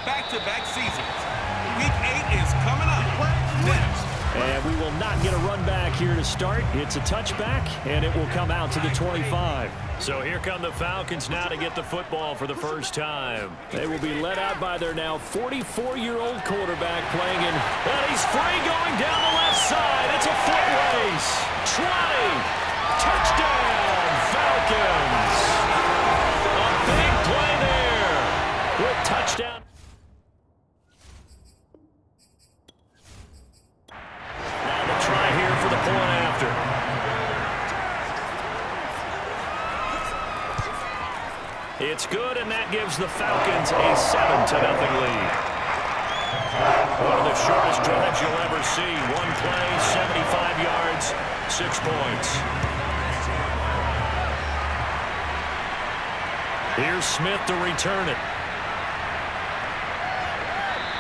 back-to-back seasons. Week 8 is coming up next. And we will not get a run back here to start. It's a touchback, and it will come out to the 25. So here come the Falcons now to get the football for the first time. They will be led out by their now 44-year-old quarterback playing in. And he's free going down the left side. It's a foot race. 20. Touchdown, Falcons. A big play there with touchdown. Try here for the point after. It's good, and that gives the Falcons a 7-0 lead. One of the shortest drives you'll ever see. One play, 75 yards, 6 points. Here's Smith to return it.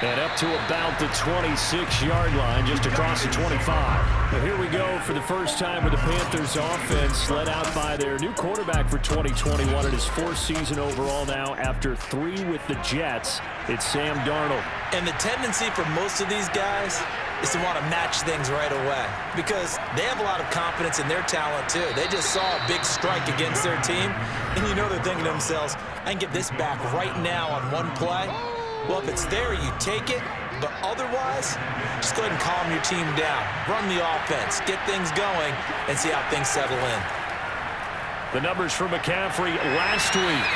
And up to about the 26-yard line, just across the 25. Well, here we go for the first time with the Panthers offense, led out by their new quarterback for 2021 in his 4th season overall now after 3 with the Jets. It's Sam Darnold. And the tendency for most of these guys is to want to match things right away because they have a lot of confidence in their talent too. They just saw a big strike against their team, and you know they're thinking to themselves, I can get this back right now on one play. Well, if it's there, you take it. But otherwise, just go ahead and calm your team down. Run the offense, get things going, and see how things settle in. The numbers for McCaffrey last week.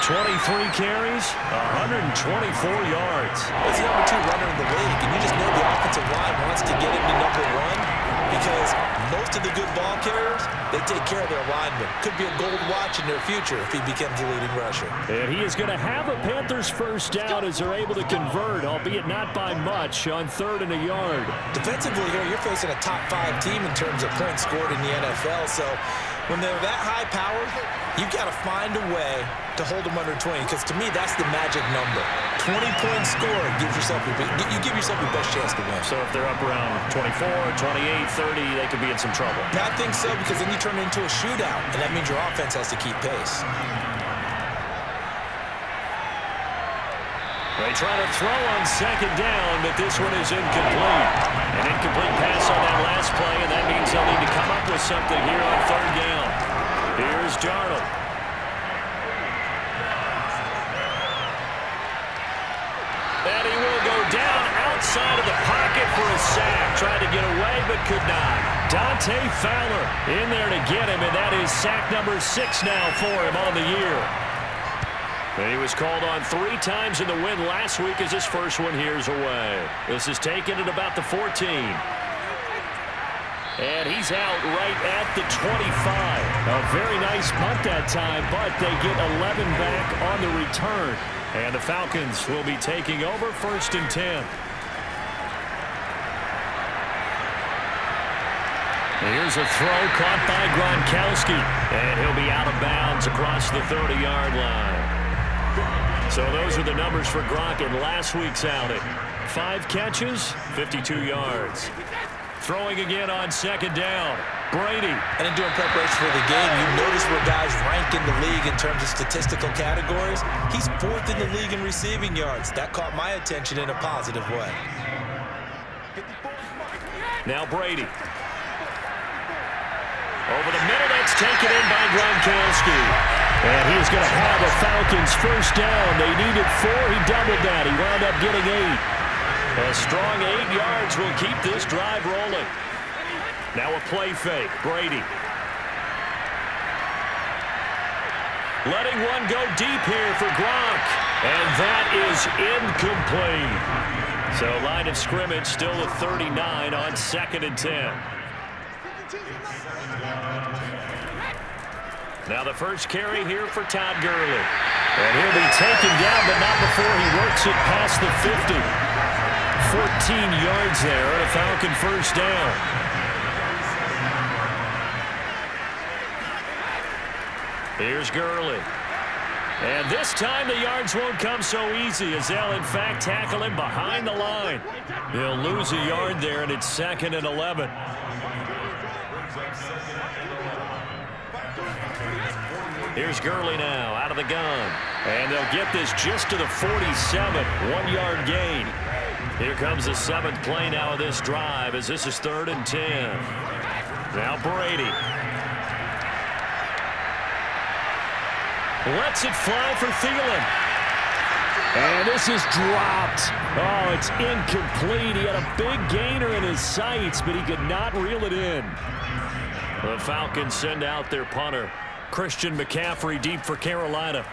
23 carries, 124 yards. He's the number 2 runner in the league, and you just know the offensive line wants to get him to number 1 because most of the good ball carriers, they take care of their linemen. Could be a gold watch in their future if he becomes a leading rusher. And he is going to have a Panthers first down as they're able to convert, albeit not by much, on 3rd and a yard. Defensively here, you're facing a top 5 team in terms of points scored in the NFL, so when they're that high powered, you've got to find a way to hold them under 20, because to me, that's the magic number. 20-point score gives yourself you give yourself your best chance to win. So if they're up around 24, 28, 30, they could be in some trouble. I think so, because then you turn it into a shootout, and that means your offense has to keep pace. They try to throw on 2nd down, but this one is incomplete. An incomplete pass on that last play, and that means they'll need to come up with something here on 3rd down. Here's Darnold. And he will go down outside of the pocket for a sack. Tried to get away, but could not. Dante Fowler in there to get him, and that is sack number 6 now for him on the year. And he was called on 3 times in the win last week as his first one here's away. This is taken at about the 14. And he's out right at the 25. A very nice punt that time, but they get 11 back on the return. And the Falcons will be taking over 1st and 10. Here's a throw caught by Gronkowski. And he'll be out of bounds across the 30-yard line. So those are the numbers for Gronk in last week's outing. 5 catches, 52 yards. Throwing again on 2nd down. Brady. And in doing preparation for the game, you notice where guys rank in the league in terms of statistical categories. He's 4th in the league in receiving yards. That caught my attention in a positive way. Now Brady. Over the middle, that's taken in by Gronkowski. And he's going to have a Falcons first down. They needed 4. He doubled that. He wound up getting 8. A strong 8 yards will keep this drive rolling. Now a play fake. Brady. Letting one go deep here for Gronk. And that is incomplete. So line of scrimmage still a 39 on 2nd and 10. Now the first carry here for Todd Gurley. And he'll be taken down, but not before he works it past the 50. 14 yards there, and a Falcon first down. Here's Gurley. And this time the yards won't come so easy as they'll, in fact, tackle him behind the line. They'll lose a yard there, and it's 2nd and 11. Here's Gurley now out of the gun. And they'll get this just to the 47. 1-yard gain. Here comes the 7th play now of this drive as this is 3rd and 10. Now Brady. Lets it fly for Thielen. And this is dropped. Oh, it's incomplete. He had a big gainer in his sights, but he could not reel it in. The Falcons send out their punter, Christian McCaffrey, deep for Carolina.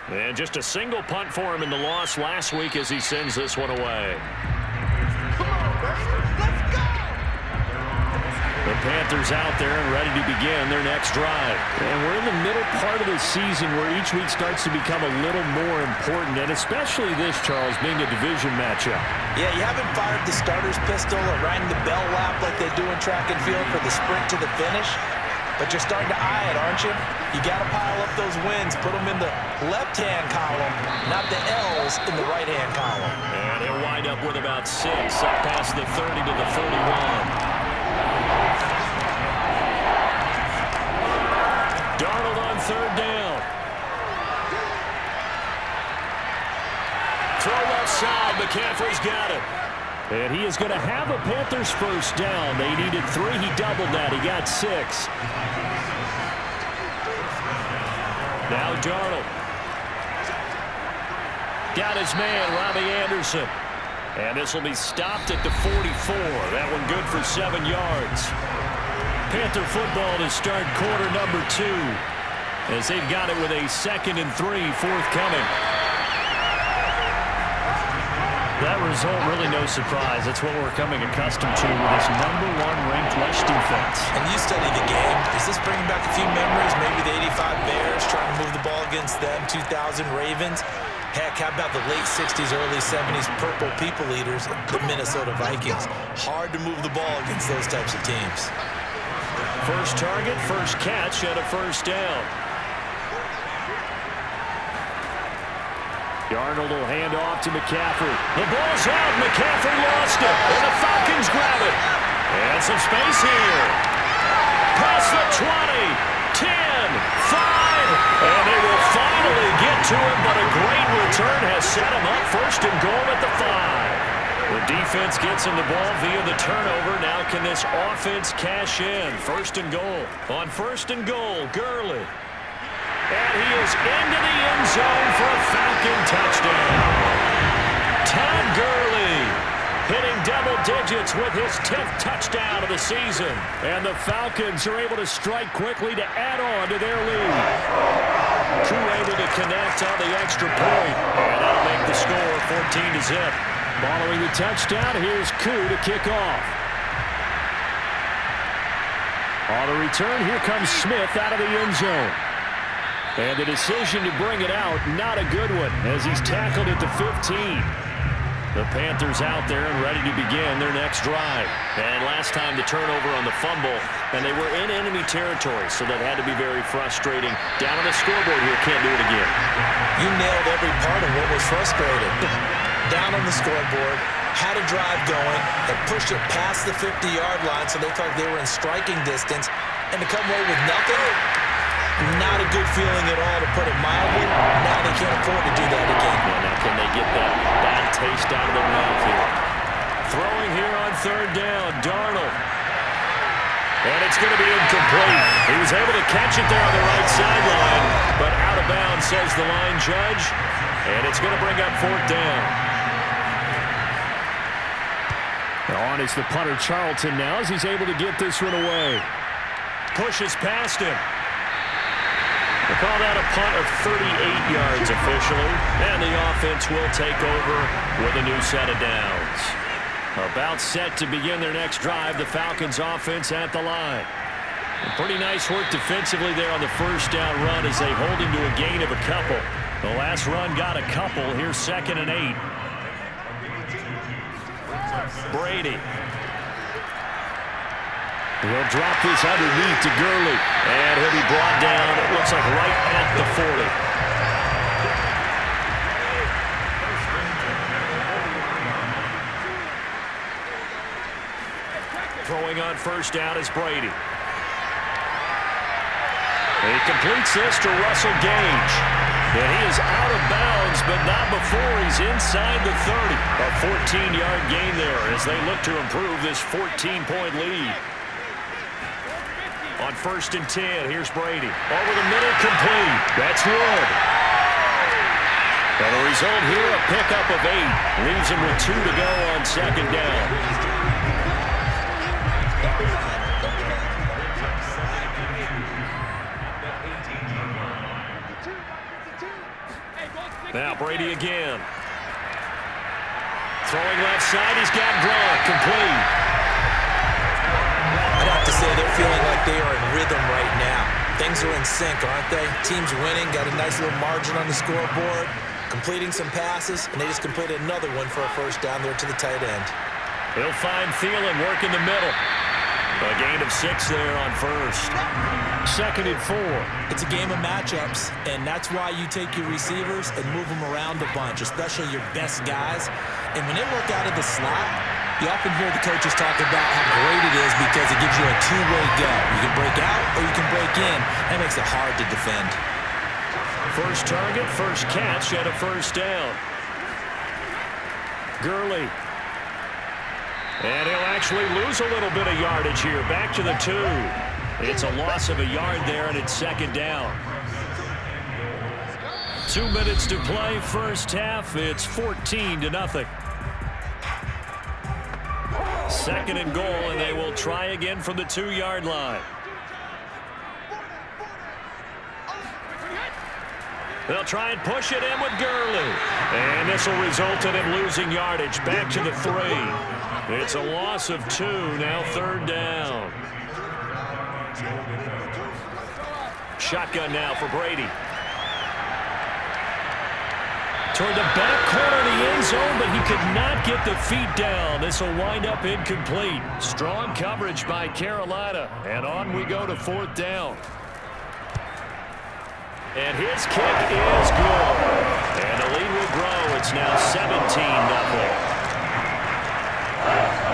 And just a single punt for him in the loss last week as he sends this one away. The Panthers out there and ready to begin their next drive. And we're in the middle part of the season where each week starts to become a little more important, and especially this, Charles, being a division matchup. Yeah, you haven't fired the starter's pistol or rang the bell lap like they do in track and field for the sprint to the finish, but you're starting to eye it, aren't you? You got to pile up those wins, put them in the left-hand column, not the L's in the right-hand column. And he'll wind up with about 6, up past the 30 to the 31. Darnold on 3rd down. Throw left side. McCaffrey's got it. And he is going to have a Panthers 1st down. They needed 3. He doubled that. He got 6. Now Darnold. Got his man, Robbie Anderson. And this will be stopped at the 44. That one good for 7 yards. Panther football to start quarter number 2 as they've got it with a 2nd and 3 forthcoming. That result really no surprise. That's what we're coming accustomed to with this #1 ranked rush defense. And you study the game. Does this bring back a few memories? Maybe the 85 Bears trying to move the ball against them, 2000 Ravens. Heck, how about the late 60s, early 70s purple people eaters, the Minnesota Vikings? Hard to move the ball against those types of teams. First target, first catch, and a 1st down. Darnold will hand off to McCaffrey. The ball's out. McCaffrey lost it. And the Falcons grab it. And some space here. Past the 20, 10, 5. And they will finally get to him, but a great return has set him up 1st and goal at the 5. The defense gets him the ball via the turnover. Now can this offense cash in? 1st and goal. On 1st and goal, Gurley. And he is into the end zone for a Falcon touchdown. Todd Gurley hitting double digits with his 10th touchdown of the season. And the Falcons are able to strike quickly to add on to their lead. Koo able to connect on the extra point. And that'll make the score 14-0. Following the touchdown, here's Koo to kick off. On the return, here comes Smith out of the end zone. And the decision to bring it out, not a good one, as he's tackled at the 15. The Panthers out there and ready to begin their next drive. And last time the turnover on the fumble, and they were in enemy territory, so that had to be very frustrating. Down on the scoreboard here, can't do it again. You nailed every part of what was frustrating. Down on the scoreboard, had a drive going, and pushed it past the 50-yard line so they thought they were in striking distance, and to come away with nothing, not a good feeling at all, to put it mildly. Now they can't afford to do that again. Yeah, now can they get that bad taste out of their mouth here? Throwing here on 3rd down, Darnold. And it's going to be incomplete. He was able to catch it there on the right sideline, but out of bounds, says the line judge. And it's going to bring up 4th down. On is the punter Charlton now as he's able to get this one away. Pushes past him. They call that a punt of 38 yards officially, and the offense will take over with a new set of downs. About set to begin their next drive, the Falcons offense at the line. Pretty nice work defensively there on the 1st down run as they hold him to a gain of a couple. The last run got a couple. Here's 2nd and 8. Brady. He'll drop this underneath to Gurley. And he'll be brought down, it looks like right at the 40. Throwing on 1st down is Brady. He completes this to Russell Gage. And he is out of bounds, but not before he's inside the 30. A 14-yard gain there as they look to improve this 14-point lead. On 1st and 10, here's Brady. Over the middle, complete. That's Wood. And the result here, a pickup of 8. Leaves him with 2 to go on 2nd down. Now Brady again. Throwing left side, he's got Gronk, complete. I'd have to say they're feeling like they are in rhythm right now. Things are in sync, aren't they? Team's winning, got a nice little margin on the scoreboard, completing some passes, and they just completed another one for a 1st down there to the tight end. He'll find Thielen, work in the middle. A gain of 6 there on 1st. 2nd and 4. It's a game of matchups, and that's why you take your receivers and move them around a bunch, especially your best guys. And when they work out of the slot, you often hear the coaches talk about how great it is because it gives you a two-way go. You can break out or you can break in. That makes it hard to defend. First target, first catch, and a 1st down. Gurley. And he'll actually lose a little bit of yardage here. Back to the 2. It's a loss of a yard there, and it's 2nd down. 2 minutes to play, 1st half. It's 14-0. 2nd and goal, and they will try again from the 2-yard line. They'll try and push it in with Gurley. And this will result in him losing yardage. Back to the 3. It's a loss of 2, now 3rd down. Shotgun now for Brady. Toward the back corner of the end zone, but he could not get the feet down. This will wind up incomplete. Strong coverage by Carolina. And on we go to 4th down. And his kick is good. And the lead will grow. It's now 17-0.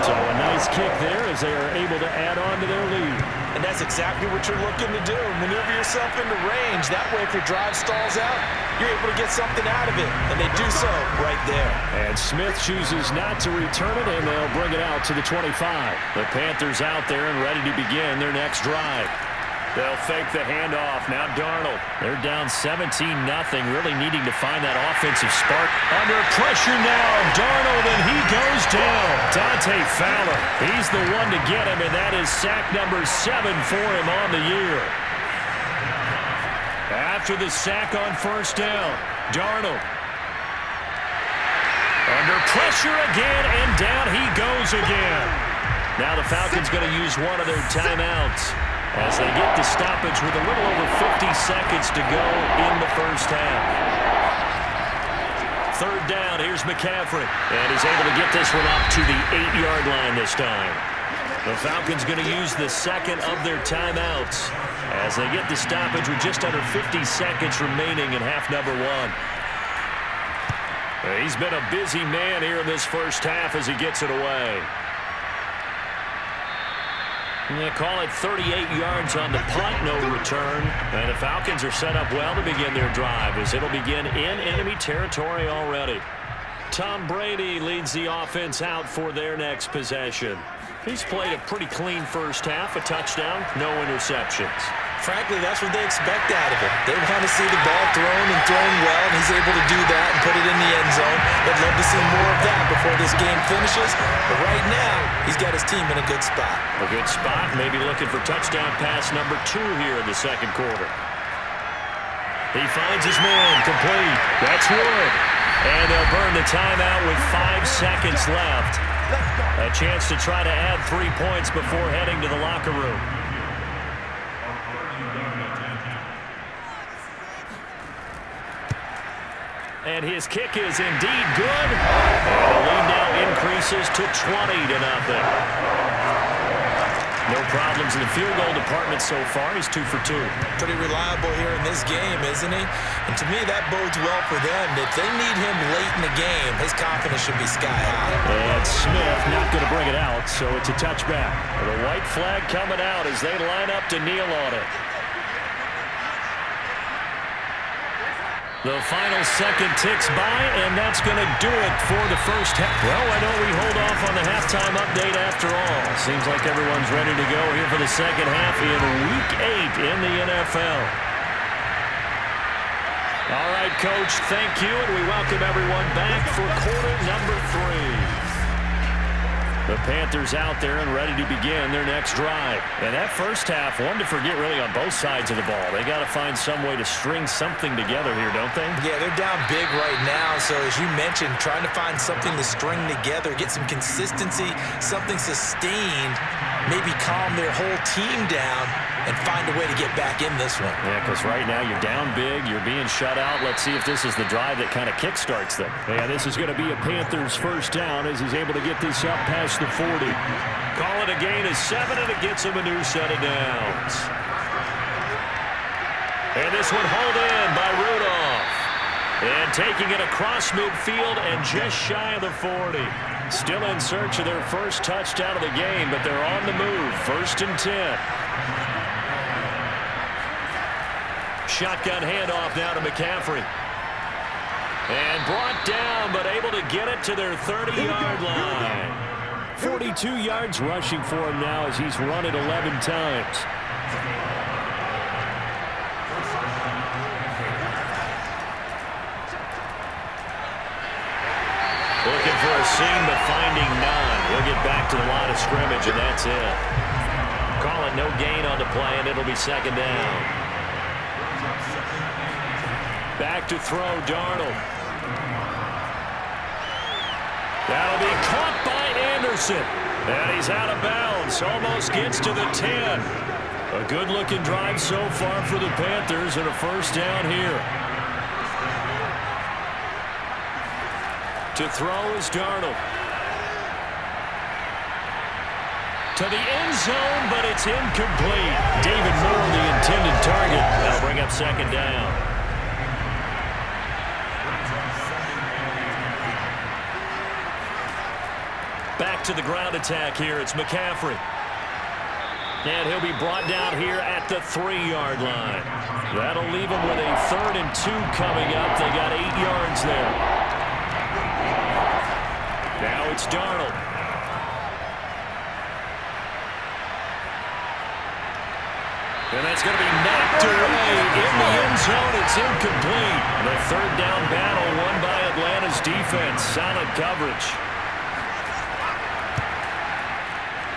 So a nice kick there as they are able to add on to their lead. And that's exactly what you're looking to do. Maneuver yourself into range. That way, if your drive stalls out, you're able to get something out of it. And they do so right there. And Smith chooses not to return it, and they'll bring it out to the 25. The Panthers out there and ready to begin their next drive. They'll fake the handoff. Now Darnold. They're down 17-0, really needing to find that offensive spark. Under pressure now, Darnold, and he goes down. Dante Fowler, he's the one to get him, and that is sack number 7 for him on the year. After the sack on 1st down, Darnold. Under pressure again, and down he goes again. Now the Falcons going to use one of their timeouts as they get the stoppage with a little over 50 seconds to go in the 1st half. 3rd down, here's McCaffrey. And he's able to get this one up to the 8-yard line this time. The Falcons going to use the 2nd of their timeouts as they get the stoppage with just under 50 seconds remaining in half number 1. He's been a busy man here in this 1st half as he gets it away. They call it 38 yards on the punt, no return. And the Falcons are set up well to begin their drive as it'll begin in enemy territory already. Tom Brady leads the offense out for their next possession. He's played a pretty clean 1st half, a touchdown, no interceptions. Frankly, that's what they expect out of him. They want to see the ball thrown and thrown well, and he's able to do that and put it in the end zone. They'd love to see more of that before this game finishes. But right now, he's got his team in a good spot. A good spot, maybe looking for touchdown pass number 2 here in the 2nd quarter. He finds his man, complete. That's Wood. And they'll burn the timeout with 5 seconds left. A chance to try to add 3 points before heading to the locker room. And his kick is indeed good. And the lead now increases to 20-0. No problems in the field goal department so far. He's 2 for 2. Pretty reliable here in this game, isn't he? And to me, that bodes well for them. If they need him late in the game, his confidence should be sky high. And Smith not going to bring it out, so it's a touchback. The white flag coming out as they line up to kneel on it. The final second ticks by, and that's going to do it for the first half. Well, why don't we hold off on the halftime update after all? Seems like everyone's ready to go here for the second half in Week 8 in the NFL. All right, Coach, thank you, and we welcome everyone back for quarter number 3. The Panthers out there and ready to begin their next drive. And that first half, one to forget really on both sides of the ball. They got to find some way to string something together here, don't they? Yeah, they're down big right now. So as you mentioned, trying to find something to string together, get some consistency, something sustained, maybe calm their whole team down and find a way to get back in this one. Yeah, because right now you're down big, you're being shut out. Let's see if this is the drive that kind of kickstarts them. Yeah, this is going to be a Panthers first down as he's able to get this up past the 40. Call it a gain of 7, and it gets him a new set of downs. And this one hauled in by Rudolph. And taking it across midfield and just shy of the 40. Still in search of their first touchdown of the game, but they're on the move. 1st and 10. Shotgun handoff now to McCaffrey. And brought down, but able to get it to their 30-yard line. 42 yards rushing for him now as he's run it 11 times. Looking for a seam, but finding none. He'll get back to the line of scrimmage, and that's it. Call it no gain on the play, and it'll be 2nd down. Back to throw, Darnold. That'll be caught by Anderson. And he's out of bounds. Almost gets to the 10. A good-looking drive so far for the Panthers, and a first down here. To throw is Darnold. To the end zone, but it's incomplete. David Moore, the intended target. That'll bring up 2nd down. Back to the ground attack here. It's McCaffrey. And he'll be brought down here at the 3-yard line. That'll leave him with a 3rd and 2 coming up. They got 8 yards there. Now it's Darnold. And that's going to be knocked away in the end zone. It's incomplete. The 3rd down battle won by Atlanta's defense. Solid coverage.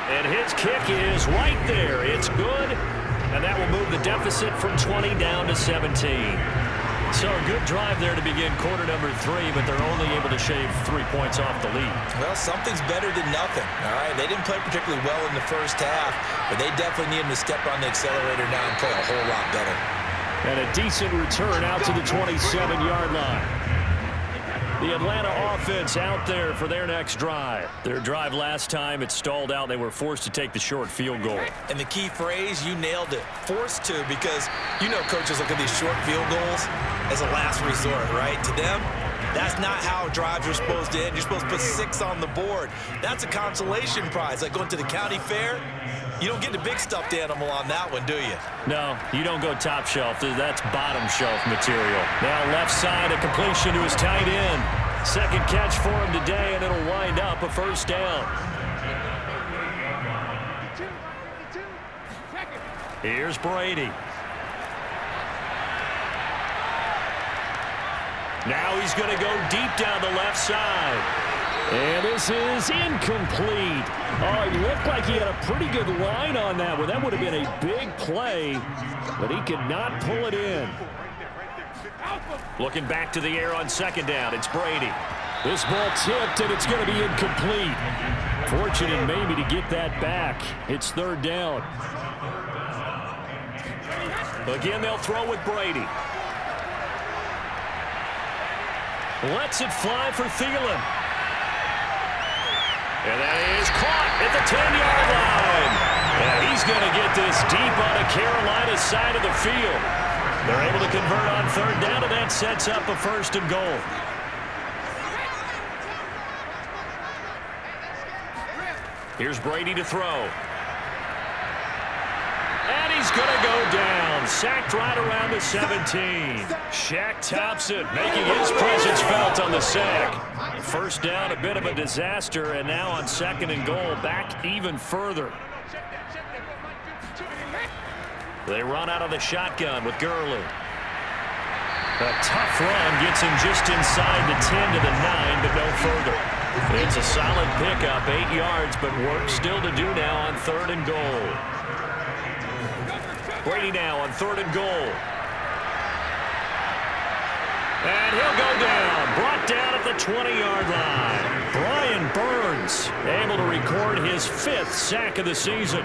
And his kick is right there. It's good. And that will move the deficit from 20 down to 17. So a good drive there to begin quarter number 3, but they're only able to shave 3 points off the lead. Well, something's better than nothing, all right? They didn't play particularly well in the first half, but they definitely need them to step on the accelerator now and play a whole lot better. And a decent return out to the 27-yard line. The Atlanta offense out there for their next drive. Their drive last time, it stalled out. They were forced to take the short field goal. And the key phrase, you nailed it, forced to, because you know coaches look at these short field goals as a last resort, right? To them, that's not how drives are supposed to end. You're supposed to put 6 on the board. That's a consolation prize, like going to the county fair. You don't get the big stuffed animal on that one, do you? No, you don't go top shelf. That's bottom shelf material. Now left side, a completion to his tight end. 2nd catch for him today, and it'll wind up a first down. Here's Brady. Now he's going to go deep down the left side. And this is incomplete. Oh, he looked like he had a pretty good line on that one. That would have been a big play, but he could not pull it in. Looking back to the air on 2nd down, it's Brady. This ball tipped, and it's going to be incomplete. Fortunate maybe to get that back. It's 3rd down. Again, they'll throw with Brady. Lets it fly for Thielen. And that is caught at the 10-yard line. And he's going to get this deep on the Carolina side of the field. They're able to convert on 3rd down, and that sets up a 1st and goal. Here's Brady to throw. And he's is going to go down. Sacked right around the 17. Shaq tops it, making his presence felt on the sack. First down, a bit of a disaster, and now on 2nd and goal, back even further. They run out of the shotgun with Gurley. A tough run gets him just inside the 10 to the 9, but no further. It's a solid pickup, 8 yards, but work still to do now on 3rd and goal. Brady now on 3rd and goal. And he'll go down. Brought down at the 20-yard line. Brian Burns able to record his 5th sack of the season.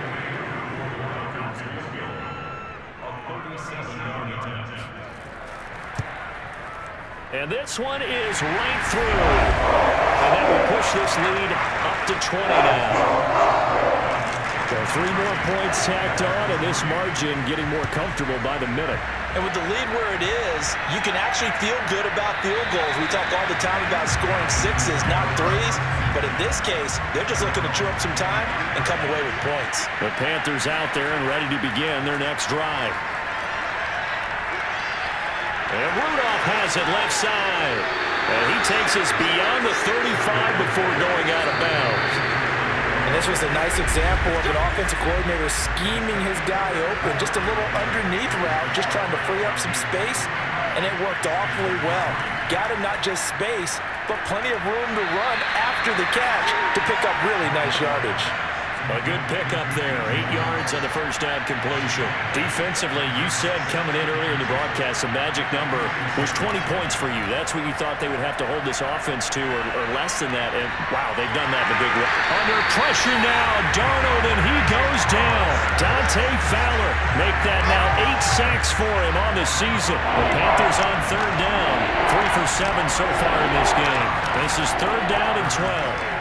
And this one is right through. And that will push this lead up to 20 now. So 3 more points tacked on, and this margin getting more comfortable by the minute. And with the lead where it is, you can actually feel good about field goals. We talk all the time about scoring 6s, not 3s. But in this case, they're just looking to chew up some time and come away with points. The Panthers out there and ready to begin their next drive. And Rudolph has it left side. And he takes us beyond the 35 before going out of bounds. And this was a nice example of an offensive coordinator scheming his guy open. Just a little underneath route, just trying to free up some space. And it worked awfully well. Got him not just space, but plenty of room to run after the catch to pick up really nice yardage. A good pickup there. 8 yards on the first down completion. Defensively, you said coming in earlier in the broadcast, the magic number was 20 points for you. That's what you thought they would have to hold this offense to, or less than that. And, wow, they've done that in a big way. Under pressure now, Darnold, and he goes down. Dante Fowler make that now 8 sacks for him on the season. The Panthers on 3rd down. 3 for 7 so far in this game. This is 3rd down and 12.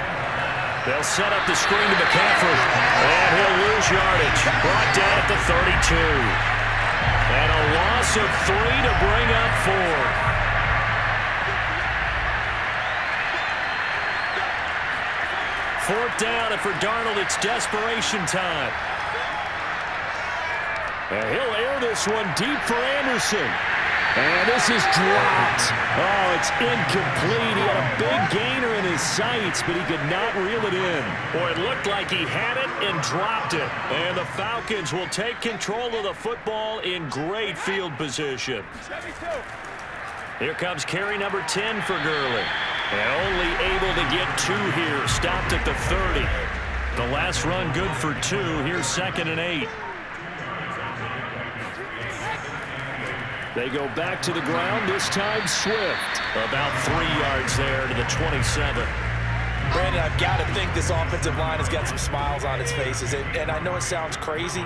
They'll set up the screen to McCaffrey, and he'll lose yardage. Brought down at the 32. And a loss of 3 to bring up 4. 4th down, and for Darnold, it's desperation time. And he'll air this one deep for Anderson. And this is dropped. Oh, it's incomplete. He had a big gainer in his sights, but he could not reel it in. Boy, it looked like he had it and dropped it. And the Falcons will take control of the football in great field position. Here comes carry number 10 for Gurley. And only able to get 2 here. Stopped at the 30. The last run good for 2. Here's 2nd and 8. They go back to the ground, this time Swift. About 3 yards there to the 27. Brandon, I've got to think this offensive line has got some smiles on its faces. And I know it sounds crazy,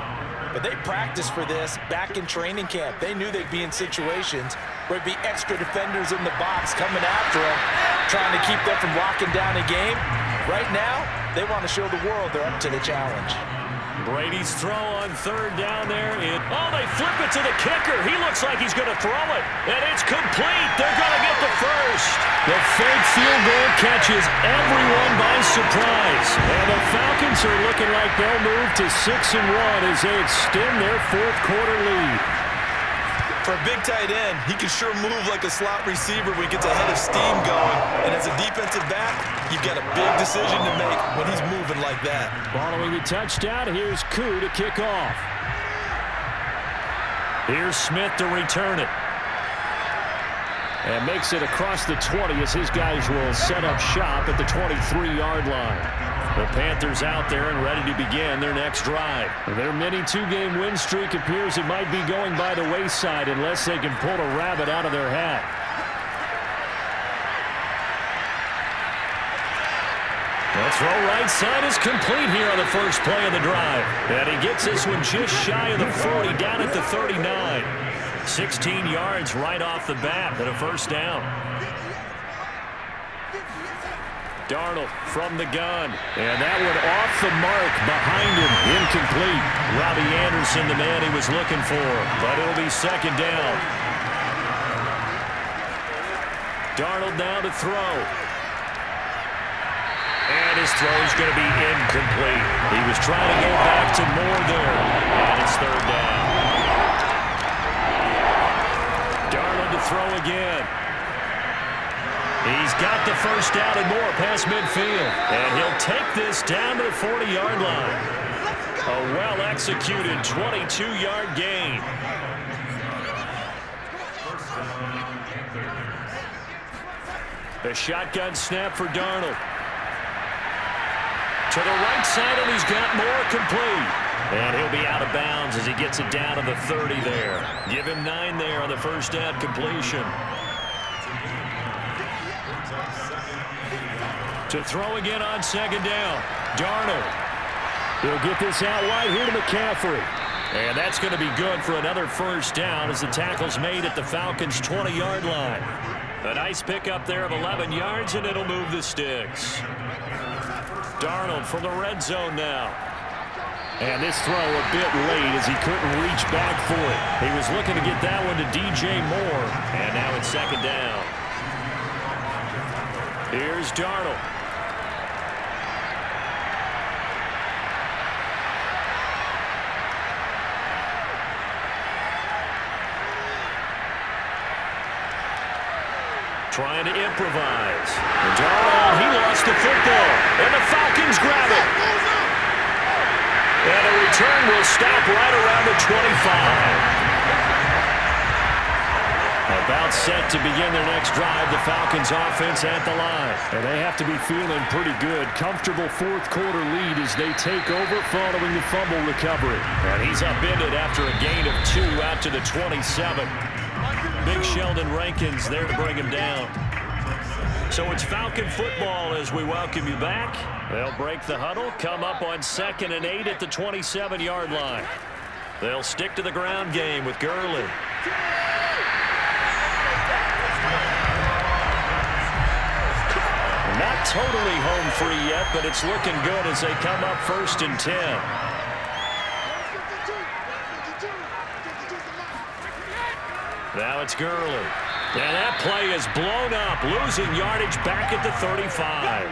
but they practiced for this back in training camp. They knew they'd be in situations where it'd be extra defenders in the box coming after them, trying to keep them from locking down a game. Right now, they want to show the world they're up to the challenge. Brady's throw on 3rd down there. Oh, they flip it to the kicker. He looks like he's going to throw it. And it's complete. They're going to get the first. The fake field goal catches everyone by surprise. And the Falcons are looking like they'll move to 6-1 as they extend their 4th quarter lead. For a big tight end, he can sure move like a slot receiver when he gets a head of steam going. And as a defensive back, you've got a big decision to make when he's moving like that. Following the touchdown, here's Koo to kick off. Here's Smith to return it. And makes it across the 20 as his guys will set up shop at the 23-yard line. The Panthers out there and ready to begin their next drive. Their mini 2-game win streak appears it might be going by the wayside unless they can pull a rabbit out of their hat. The throw right side is complete here on the first play of the drive. And he gets this one just shy of the 40, down at the 39. 16 yards right off the bat and a first down. Darnold from the gun. And that one off the mark behind him. Incomplete. Robbie Anderson, the man he was looking for. But it'll be 2nd down. Darnold now to throw. And his throw is going to be incomplete. He was trying to go back to more there. And it's 3rd down. throw again. He's got the first down and more past midfield. And he'll take this down to the 40-yard line. A well-executed 22-yard gain. The shotgun snap for Darnold. To the right side, and he's got more complete. And he'll be out of bounds as he gets it down to the 30 there. Give him 9 there on the first down completion. To throw again on second down. Darnold. He'll get this out wide here to McCaffrey. And that's going to be good for another first down as the tackle's made at the Falcons' 20-yard line. A nice pickup there of 11 yards, and it'll move the sticks. Darnold from the red zone now. And this throw a bit late as he couldn't reach back for it. He was looking to get that one to DJ Moore. And now it's second down. Here's Darnold. Trying to improvise. Darnold, he lost the football. And the Falcons grab it. And the return will stop right around the 25. About set to begin their next drive, the Falcons offense at the line. And they have to be feeling pretty good. Comfortable fourth-quarter lead as they take over following the fumble recovery. And he's upended after a gain of 2 out to the 27. Big Sheldon Rankins there to bring him down. So it's Falcon football as we welcome you back. They'll break the huddle, come up on 2nd and 8 at the 27-yard line. They'll stick to the ground game with Gurley. Not totally home free yet, but it's looking good as they come up 1st and 10. Now it's Gurley. And that play is blown up, losing yardage back at the 35.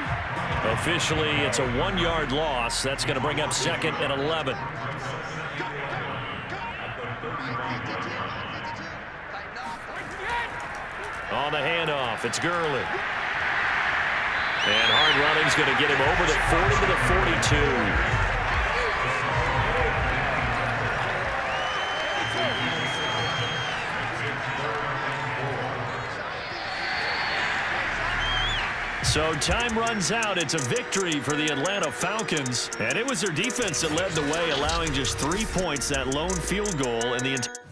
Officially, it's a 1-yard loss. That's going to bring up 2nd and 11. On the handoff, it's Gurley. And hard running's going to get him over the 40 to the 42. So time runs out. It's a victory for the Atlanta Falcons. And it was their defense that led the way, allowing just 3 points, that lone field goal in the entire